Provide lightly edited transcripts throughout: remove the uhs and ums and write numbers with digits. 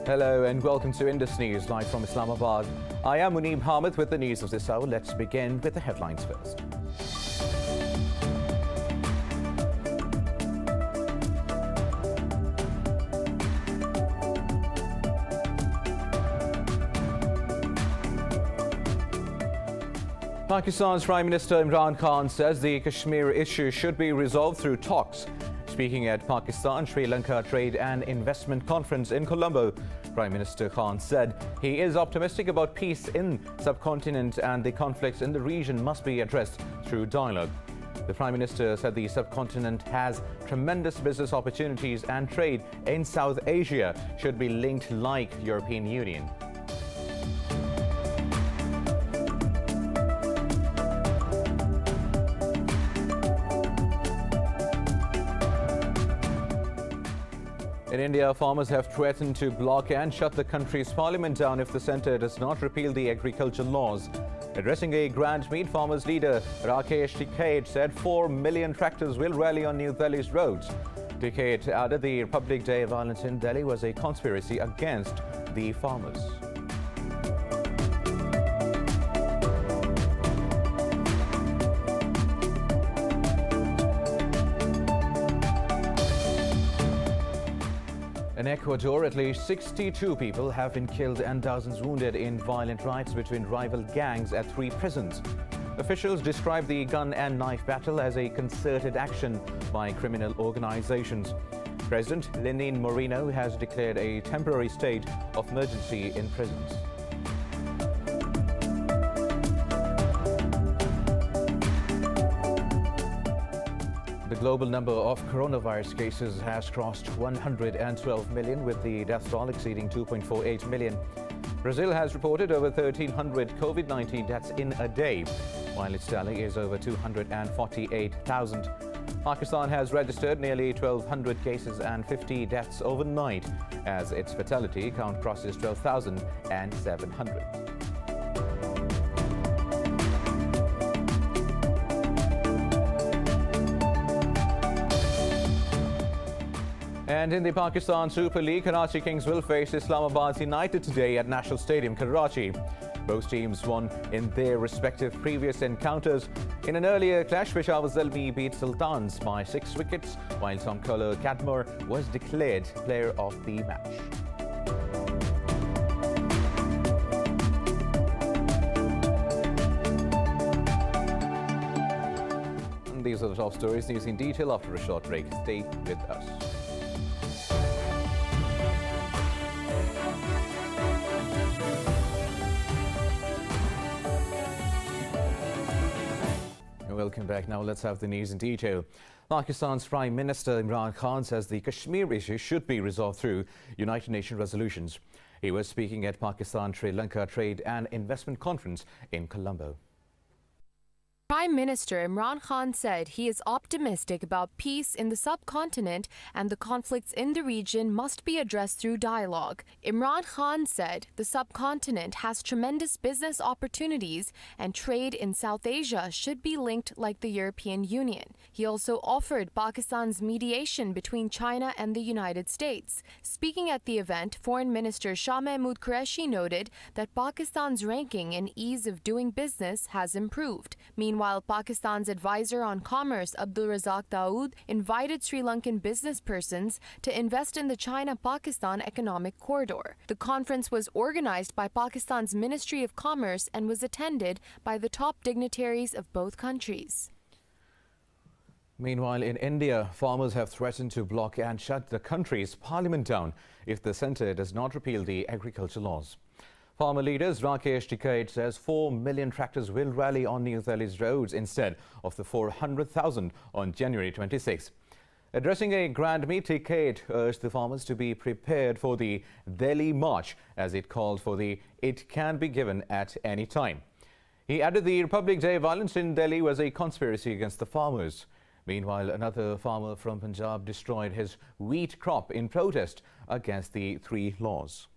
Hello and welcome to Indus News, live from Islamabad. I am Muneeb Hamid with the news of this hour. Let's begin with the headlines first. Pakistan's Prime Minister Imran Khan says the Kashmir issue should be resolved through talks. Speaking at Pakistan-Sri Lanka Trade and Investment Conference in Colombo, Prime Minister Khan said he is optimistic about peace in subcontinent and the conflicts in the region must be addressed through dialogue. The Prime Minister said the subcontinent has tremendous business opportunities and trade in South Asia should be linked like European Union. In India, farmers have threatened to block and shut the country's parliament down if the centre does not repeal the agriculture laws. Addressing a grand meet, farmers leader Rakesh Tikait said 4 million tractors will rally on New Delhi's roads. Tikait added the Republic Day violence in Delhi was a conspiracy against the farmers. In Ecuador, at least 62 people have been killed and dozens wounded in violent riots between rival gangs at 3 prisons. Officials describe the gun and knife battle as a concerted action by criminal organizations. President Lenin Moreno has declared a temporary state of emergency in prisons. The global number of coronavirus cases has crossed 112 million, with the death toll exceeding 2.48 million. Brazil has reported over 1,300 COVID-19 deaths in a day, while its tally is over 248,000. Pakistan has registered nearly 1,200 cases and 50 deaths overnight, as its fatality count crosses 12,700. And in the Pakistan Super League, Karachi Kings will face Islamabad United today at National Stadium, Karachi. Both teams won in their respective previous encounters. In an earlier clash, Peshawar Zalmi beat Sultans by 6 wickets, while Tomkolo Kadmore was declared player of the match. And these are the top stories. News in detail after a short break. Stay with us. Welcome back. Now let's have the news in detail. Pakistan's Prime Minister Imran Khan says the Kashmir issue should be resolved through United Nations resolutions. He was speaking at Pakistan-Sri Lanka Trade and Investment Conference in Colombo. Prime Minister Imran Khan said he is optimistic about peace in the subcontinent and the conflicts in the region must be addressed through dialogue. Imran Khan said the subcontinent has tremendous business opportunities and trade in South Asia should be linked like the European Union. He also offered Pakistan's mediation between China and the United States. Speaking at the event, Foreign Minister Shah Mahmood Qureshi noted that Pakistan's ranking in ease of doing business has improved. Meanwhile, Pakistan's advisor on commerce, Abdul Razak Dawood, invited Sri Lankan business persons to invest in the China-Pakistan economic corridor. The conference was organized by Pakistan's Ministry of Commerce and was attended by the top dignitaries of both countries. Meanwhile, in India, farmers have threatened to block and shut the country's parliament down if the centre does not repeal the agriculture laws. Farmer leaders Rakesh Tikait says 4 million tractors will rally on New Delhi's roads instead of the 400,000 on January 26. Addressing a grand meet, Tikait urged the farmers to be prepared for the Delhi March, as it called for the "it can be given at any time." He added the Republic Day violence in Delhi was a conspiracy against the farmers. Meanwhile, another farmer from Punjab destroyed his wheat crop in protest against the 3 laws.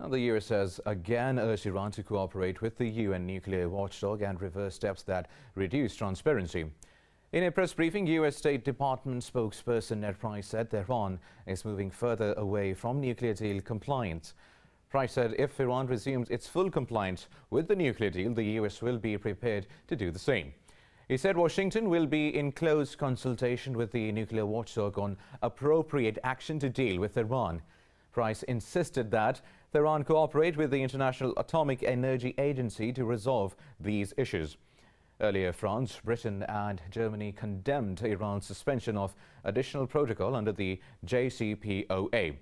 Now, the US has again urged Iran to cooperate with the UN nuclear watchdog and reverse steps that reduce transparency. In a press briefing, U.S. State Department spokesperson Ned Price said Tehran is moving further away from nuclear deal compliance. Price said if Iran resumes its full compliance with the nuclear deal, the U.S. will be prepared to do the same. He said Washington will be in close consultation with the nuclear watchdog on appropriate action to deal with Iran. Price insisted that Tehran cooperate with the International Atomic Energy Agency to resolve these issues. Earlier, France, Britain and Germany condemned Iran's suspension of additional protocol under the JCPOA.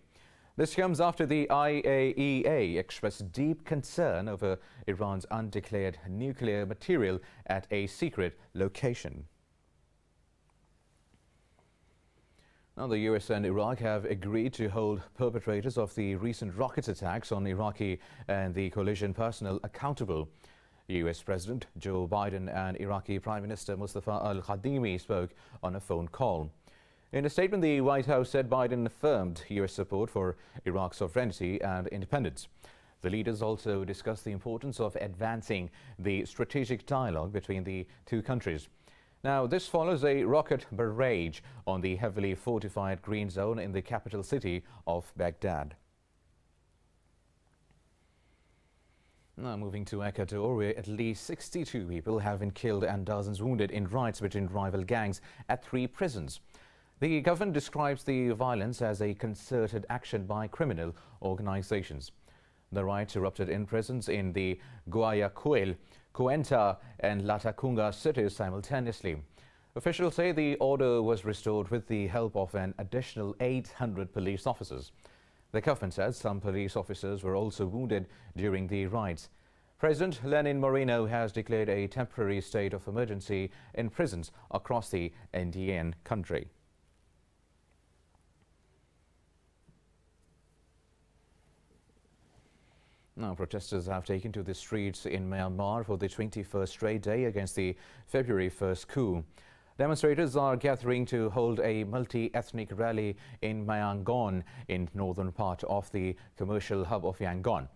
This comes after the IAEA expressed deep concern over Iran's undeclared nuclear material at a secret location. Now, the US and Iraq have agreed to hold perpetrators of the recent rocket attacks on Iraqi and the coalition personnel accountable. US President Joe Biden and Iraqi Prime Minister Mustafa al-Kadhimi spoke on a phone call. In a statement, the White House said Biden affirmed U.S. support for Iraq's sovereignty and independence. The leaders also discussed the importance of advancing the strategic dialogue between the two countries. Now, this follows a rocket barrage on the heavily fortified green zone in the capital city of Baghdad. Now, moving to Ecuador, where at least 62 people have been killed and dozens wounded in riots between rival gangs at 3 prisons. The government describes the violence as a concerted action by criminal organizations. The riots erupted in prisons in the Guayaquil, Cuenca and Latacunga cities simultaneously. Officials say the order was restored with the help of an additional 800 police officers. The government says some police officers were also wounded during the riots. President Lenin Moreno has declared a temporary state of emergency in prisons across the Andean country. Now, protesters have taken to the streets in Myanmar for the 21st straight day against the February 1st coup. Demonstrators are gathering to hold a multi-ethnic rally in Yangon, in northern part of the commercial hub of Yangon.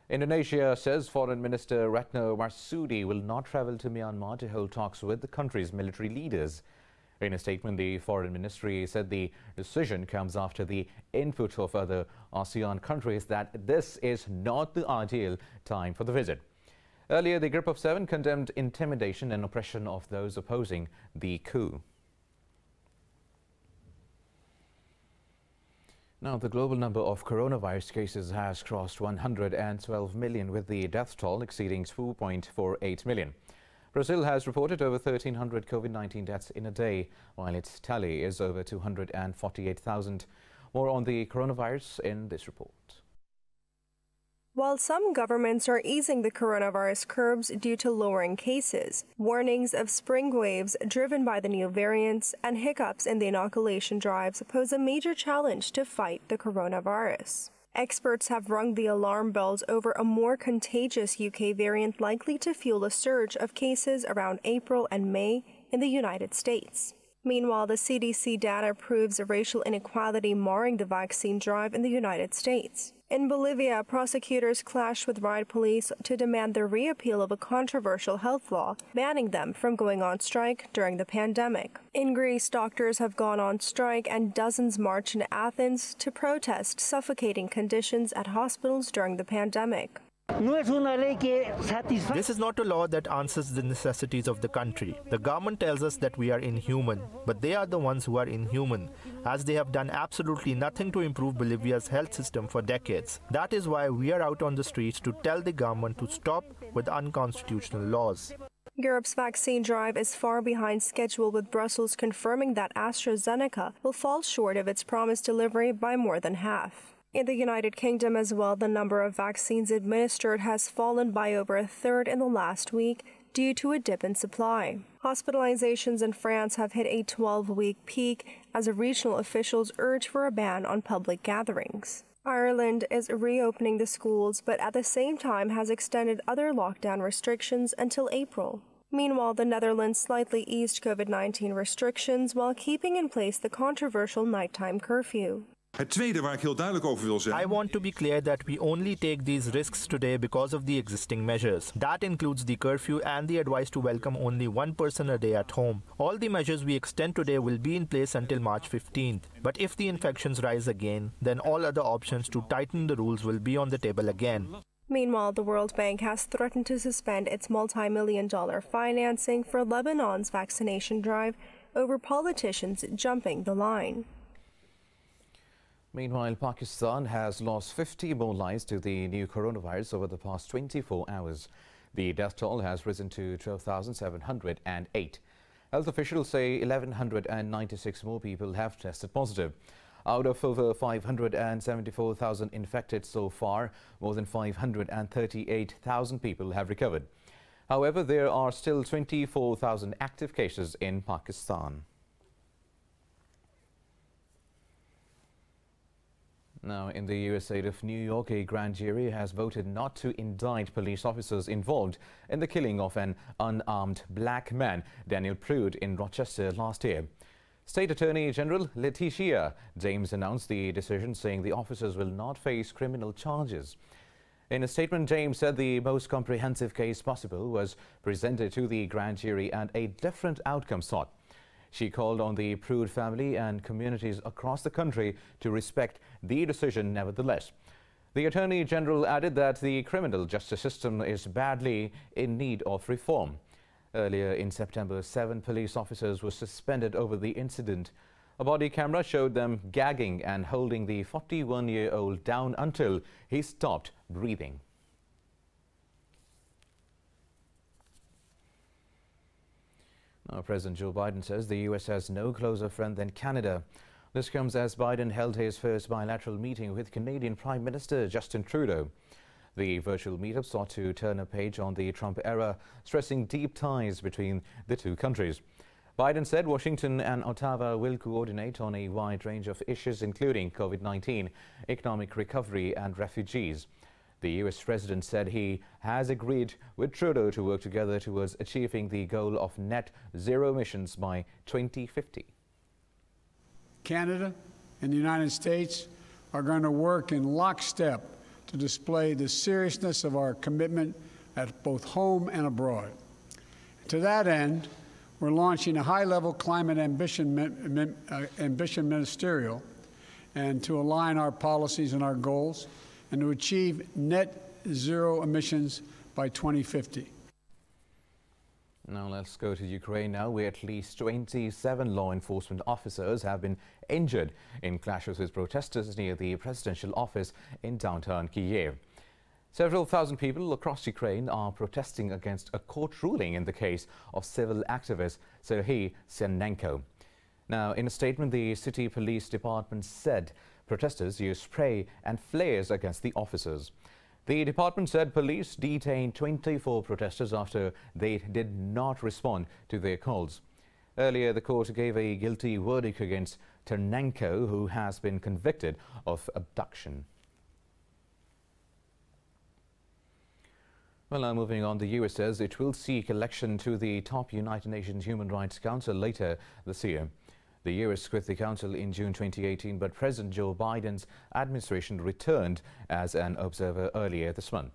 Indonesia says Foreign Minister Retno Marsudi will not travel to Myanmar to hold talks with the country's military leaders. In a statement, the Foreign Ministry said the decision comes after the input of other ASEAN countries that this is not the ideal time for the visit. Earlier, the Group of 7 condemned intimidation and oppression of those opposing the coup. Now, the global number of coronavirus cases has crossed 112 million, with the death toll exceeding 2.48 million. Brazil has reported over 1,300 COVID-19 deaths in a day, while its tally is over 248,000. More on the coronavirus in this report. While some governments are easing the coronavirus curbs due to lowering cases, warnings of spring waves driven by the new variants and hiccups in the inoculation drives pose a major challenge to fight the coronavirus. Experts have rung the alarm bells over a more contagious UK variant likely to fuel a surge of cases around April and May in the United States. Meanwhile, the CDC data proves racial inequality marring the vaccine drive in the United States. In Bolivia, prosecutors clashed with riot police to demand the repeal of a controversial health law banning them from going on strike during the pandemic. In Greece, doctors have gone on strike and dozens marched in Athens to protest suffocating conditions at hospitals during the pandemic. This is not a law that answers the necessities of the country. The government tells us that we are inhuman, but they are the ones who are inhuman, as they have done absolutely nothing to improve Bolivia's health system for decades. That is why we are out on the streets to tell the government to stop with unconstitutional laws. Europe's vaccine drive is far behind schedule, with Brussels confirming that AstraZeneca will fall short of its promised delivery by more than half. In the United Kingdom as well, the number of vaccines administered has fallen by over a third in the last week due to a dip in supply. Hospitalizations in France have hit a 12-week peak as regional officials urge for a ban on public gatherings. Ireland is reopening the schools, but at the same time has extended other lockdown restrictions until April. Meanwhile, the Netherlands slightly eased COVID-19 restrictions while keeping in place the controversial nighttime curfew. Het tweede waar ik heel duidelijk over wil zijn. I want to be clear that we only take these risks today because of the existing measures. That includes the curfew and the advice to welcome only one person a day at home. All the measures we extend today will be in place until March 15th. But if the infections rise again, then all other options to tighten the rules will be on the table again. Meanwhile, the World Bank has threatened to suspend its multi-million-dollar financing for Lebanon's vaccination drive over politicians jumping the line. Meanwhile, Pakistan has lost 50 more lives to the new coronavirus over the past 24 hours. The death toll has risen to 12,708. Health officials say 1,196 more people have tested positive. Out of over 574,000 infected so far, more than 538,000 people have recovered. However, there are still 24,000 active cases in Pakistan. Now, in the US state of New York, a grand jury has voted not to indict police officers involved in the killing of an unarmed black man, Daniel Prude, in Rochester last year. State Attorney General Letitia James announced the decision, saying the officers will not face criminal charges. In a statement, James said the most comprehensive case possible was presented to the grand jury and a different outcome sought. She called on the Prude family and communities across the country to respect the decision nevertheless. The Attorney General added that the criminal justice system is badly in need of reform. Earlier in September, 7 police officers were suspended over the incident. A body camera showed them gagging and holding the 41-year-old down until he stopped breathing. Now, President Joe Biden says the U.S. has no closer friend than Canada. This comes as Biden held his first bilateral meeting with Canadian Prime Minister Justin Trudeau. The virtual meetup sought to turn a page on the Trump era, stressing deep ties between the two countries. Biden said Washington and Ottawa will coordinate on a wide range of issues, including COVID-19, economic recovery and refugees. The U.S. president said he has agreed with Trudeau to work together towards achieving the goal of net zero emissions by 2050. Canada and the United States are going to work in lockstep to display the seriousness of our commitment at both home and abroad. To that end, we're launching a high-level climate ambition ministerial, and to align our policies and our goals, and to achieve net zero emissions by 2050. Now let's go to Ukraine now, where at least 27 law enforcement officers have been injured in clashes with protesters near the presidential office in downtown Kyiv. Several thousand people across Ukraine are protesting against a court ruling in the case of civil activist Serhiy Syannenko. Now, in a statement, the city police department said protesters used spray and flares against the officers. The department said police detained 24 protesters after they did not respond to their calls. Earlier, the court gave a guilty verdict against Ternenko, who has been convicted of abduction. Well, now moving on, the US says it will seek election to the top United Nations Human Rights Council later this year. The US quit the council in June 2018, but President Joe Biden's administration returned as an observer earlier this month.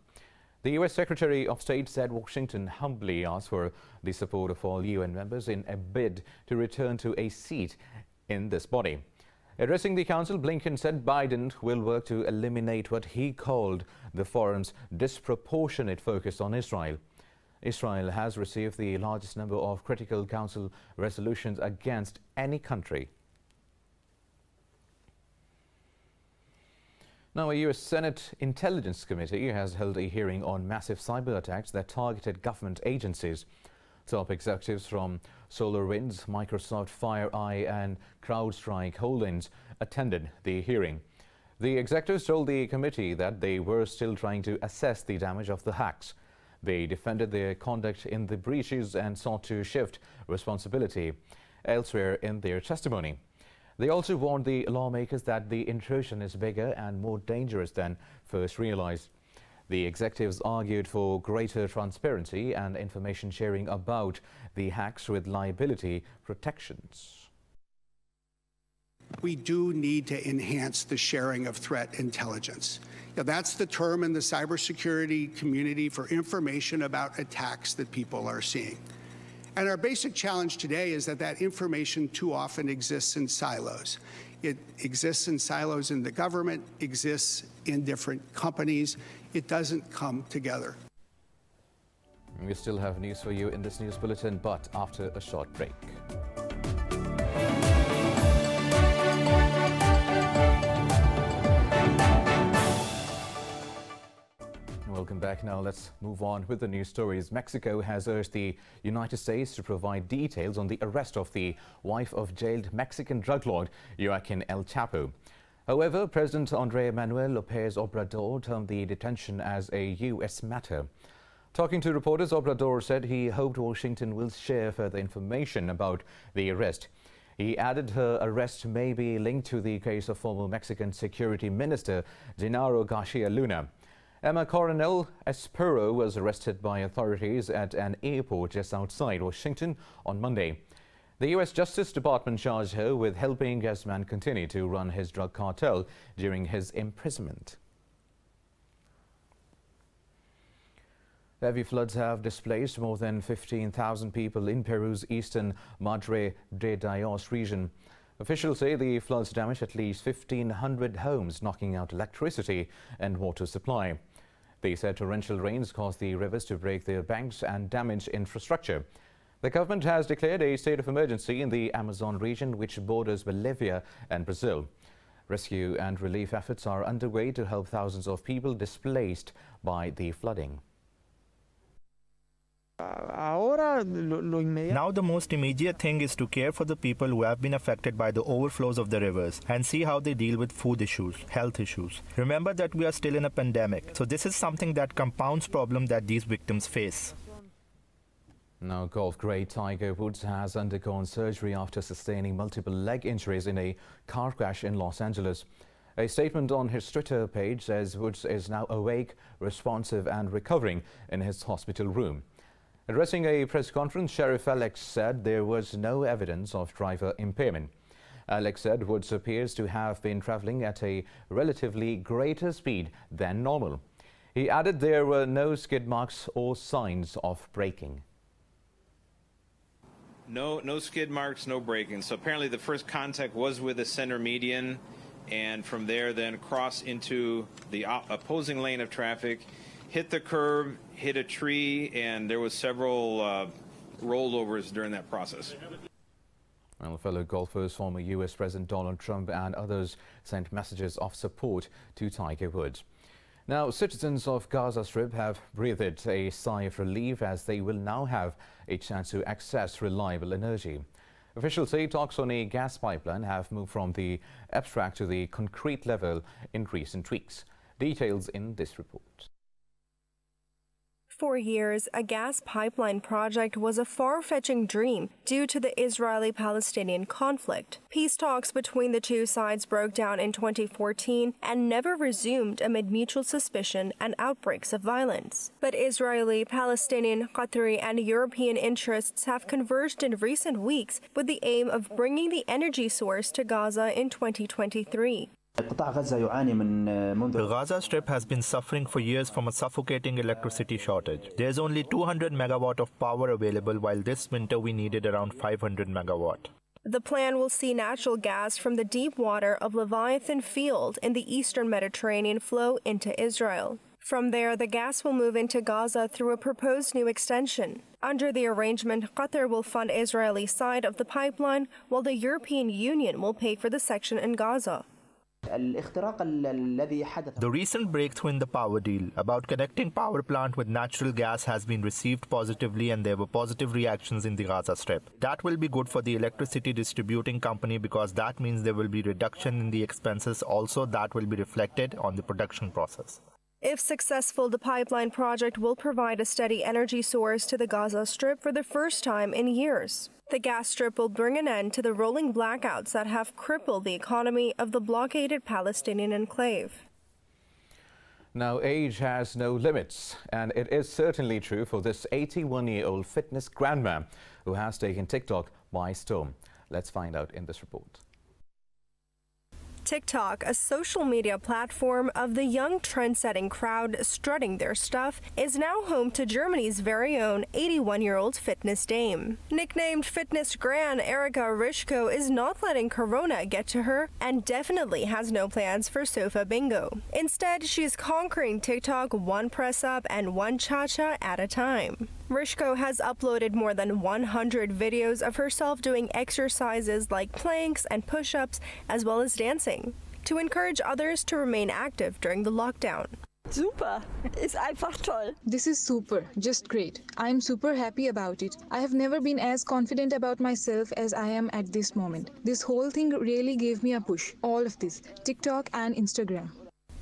The US Secretary of State said Washington humbly asked for the support of all UN members in a bid to return to a seat in this body. Addressing the council, Blinken said Biden will work to eliminate what he called the forum's disproportionate focus on Israel. Israel has received the largest number of critical council resolutions against any country. Now, a US Senate Intelligence Committee has held a hearing on massive cyber attacks that targeted government agencies. Top executives from SolarWinds, Microsoft, FireEye and CrowdStrike Holdings attended the hearing. The executives told the committee that they were still trying to assess the damage of the hacks. They defended their conduct in the breaches and sought to shift responsibility elsewhere in their testimony. They also warned the lawmakers that the intrusion is bigger and more dangerous than first realized. The executives argued for greater transparency and information sharing about the hacks with liability protections. We do need to enhance the sharing of threat intelligence. Now, that's the term in the cybersecurity community for information about attacks that people are seeing. And our basic challenge today is that that information too often exists in silos. It exists in silos in the government, exists in different companies. It doesn't come together. We still have news for you in this news bulletin, but after a short break. Welcome back. Now let's move on with the news stories. Mexico has urged the United States to provide details on the arrest of the wife of jailed Mexican drug lord Joaquin El Chapo. However, President Andrés Manuel López Obrador termed the detention as a U.S. matter. Talking to reporters, Obrador said he hoped Washington will share further information about the arrest. He added her arrest may be linked to the case of former Mexican Security Minister Genaro Garcia Luna. Emma Coronel Espero was arrested by authorities at an airport just outside Washington on Monday. The U.S. Justice Department charged her with helping Guzman continue to run his drug cartel during his imprisonment. Heavy floods have displaced more than 15,000 people in Peru's eastern Madre de Dios region. Officials say the floods damaged at least 1,500 homes, knocking out electricity and water supply. They said torrential rains caused the rivers to break their banks and damage infrastructure. The government has declared a state of emergency in the Amazon region, which borders Bolivia and Brazil. Rescue and relief efforts are underway to help thousands of people displaced by the flooding. Now the most immediate thing is to care for the people who have been affected by the overflows of the rivers and see how they deal with food issues, health issues. Remember that we are still in a pandemic, so this is something that compounds problems that these victims face. Now, golf great Tiger Woods has undergone surgery after sustaining multiple leg injuries in a car crash in Los Angeles. A statement on his Twitter page says Woods is now awake, responsive and recovering in his hospital room. Addressing a press conference, Sheriff Alex said there was no evidence of driver impairment. Alex said Woods appears to have been traveling at a relatively greater speed than normal. He added there were no skid marks or signs of braking. No skid marks, no braking. So apparently the first contact was with the center median, and from there then crossed into the opposing lane of traffic, hit the curb, hit a tree, and there was several rollovers during that process. Well, fellow golfers, former U.S. President Donald Trump and others sent messages of support to Tiger Woods. Now, citizens of Gaza Strip have breathed a sigh of relief as they will now have a chance to access reliable energy. Officials say talks on a gas pipeline have moved from the abstract to the concrete level in recent weeks. Details in this report. For years, a gas pipeline project was a far-fetching dream due to the Israeli-Palestinian conflict. Peace talks between the two sides broke down in 2014 and never resumed amid mutual suspicion and outbreaks of violence. But Israeli, Palestinian, Qatari, and European interests have converged in recent weeks with the aim of bringing the energy source to Gaza in 2023. The Gaza Strip has been suffering for years from a suffocating electricity shortage. There's only 200 megawatt of power available, while this winter we needed around 500 megawatt. The plan will see natural gas from the deep water of Leviathan Field in the eastern Mediterranean flow into Israel. From there, the gas will move into Gaza through a proposed new extension. Under the arrangement, Qatar will fund Israeli side of the pipeline, while the European Union will pay for the section in Gaza. The recent breakthrough in the power deal about connecting power plant with natural gas has been received positively, and there were positive reactions in the Gaza Strip. That will be good for the electricity distributing company because that means there will be reduction in the expenses. Also, that will be reflected on the production process. If successful, the pipeline project will provide a steady energy source to the Gaza Strip for the first time in years. The gas strip will bring an end to the rolling blackouts that have crippled the economy of the blockaded Palestinian enclave. Now, age has no limits, and it is certainly true for this 81-year-old fitness grandma who has taken TikTok by storm. Let's find out in this report. TikTok, a social media platform of the young trend-setting crowd strutting their stuff, is now home to Germany's very own 81-year-old fitness dame. Nicknamed Fitness Gran, Erika Rischko is not letting Corona get to her and definitely has no plans for sofa bingo. Instead, she's conquering TikTok one press-up and one cha-cha at a time. Rischko has uploaded more than 100 videos of herself doing exercises like planks and push-ups, as well as dancing, to encourage others to remain active during the lockdown. Super, ist einfach toll. This is super, just great. I am super happy about it. I have never been as confident about myself as I am at this moment. This whole thing really gave me a push, all of this, TikTok and Instagram.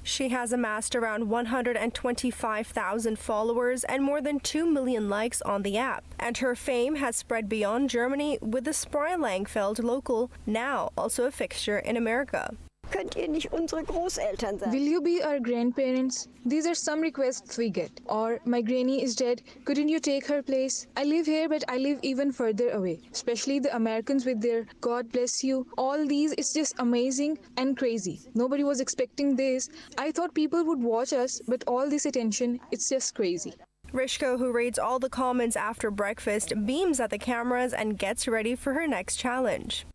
She has amassed around 125,000 followers and more than 2 million likes on the app. And her fame has spread beyond Germany, with the Spree-Langfeld local now also a fixture in America. Könnt ihr nicht unsere Großeltern sein? Will you be our grandparents? These are some requests we get. Or, my granny is dead, couldn't you take her place? I live here, but I live even further away. Especially the Americans with their God bless you. All these, it's just amazing and crazy. Nobody was expecting this. I thought people would watch us, but all this attention, it's just crazy. Rischko, who reads all the comments after breakfast, beams at the cameras and gets ready for her next challenge.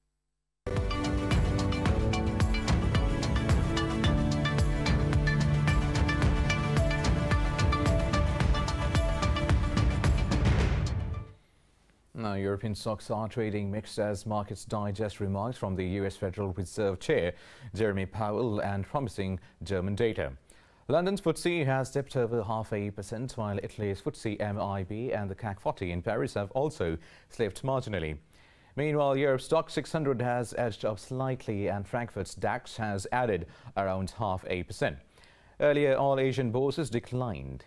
Now, European stocks are trading mixed as markets digest remarks from the US Federal Reserve Chair, Jeremy Powell, and promising German data. London's FTSE has dipped over 0.5%, while Italy's FTSE MIB and the CAC 40 in Paris have also slipped marginally. Meanwhile, Europe's stock 600 has edged up slightly, and Frankfurt's DAX has added around 0.5%. Earlier, all Asian bourses declined.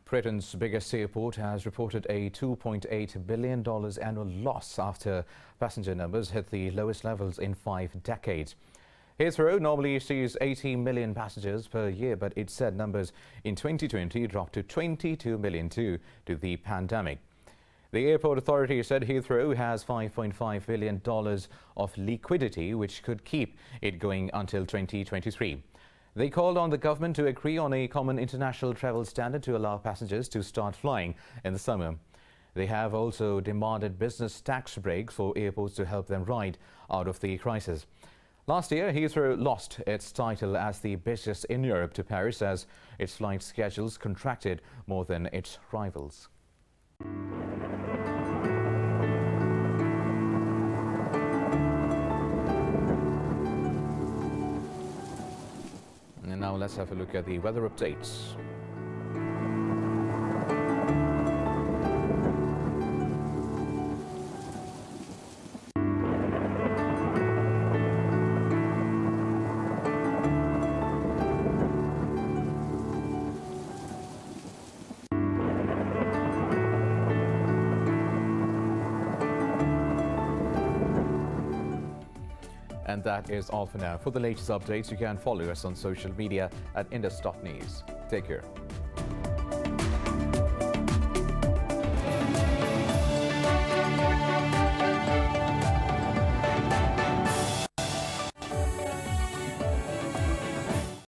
Britain's biggest airport has reported a $2.8 billion annual loss after passenger numbers hit the lowest levels in 5 decades. Heathrow normally sees 80 million passengers per year, but it said numbers in 2020 dropped to 22 million due to the pandemic. The airport authority said Heathrow has $5.5 billion of liquidity, which could keep it going until 2023. They called on the government to agree on a common international travel standard to allow passengers to start flying in the summer. They have also demanded business tax breaks for airports to help them ride out of the crisis. Last year, Heathrow lost its title as the busiest in Europe to Paris as its flight schedules contracted more than its rivals. And now let's have a look at the weather updates. And that is all for now. For the latest updates, you can follow us on social media at Indus.News. Take care.